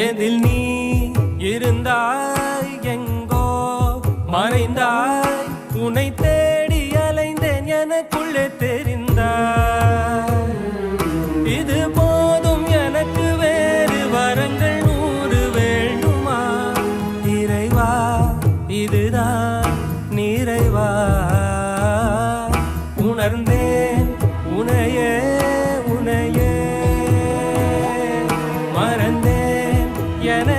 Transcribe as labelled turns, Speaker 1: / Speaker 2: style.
Speaker 1: எதில் நீ இருந்தாய் எங்கோ மறைந்தாய் உன்னை தேடி அலைந்தேன் எனக்குள்ளே தெரிந்தாய் இது போதும் எனக்கு வேறு வரங்கள் 100 வேண்டுமா இறைவா இதுதான் நிறைவா உணர்ந்தேன் உனையே உனையே மறந்தேன் என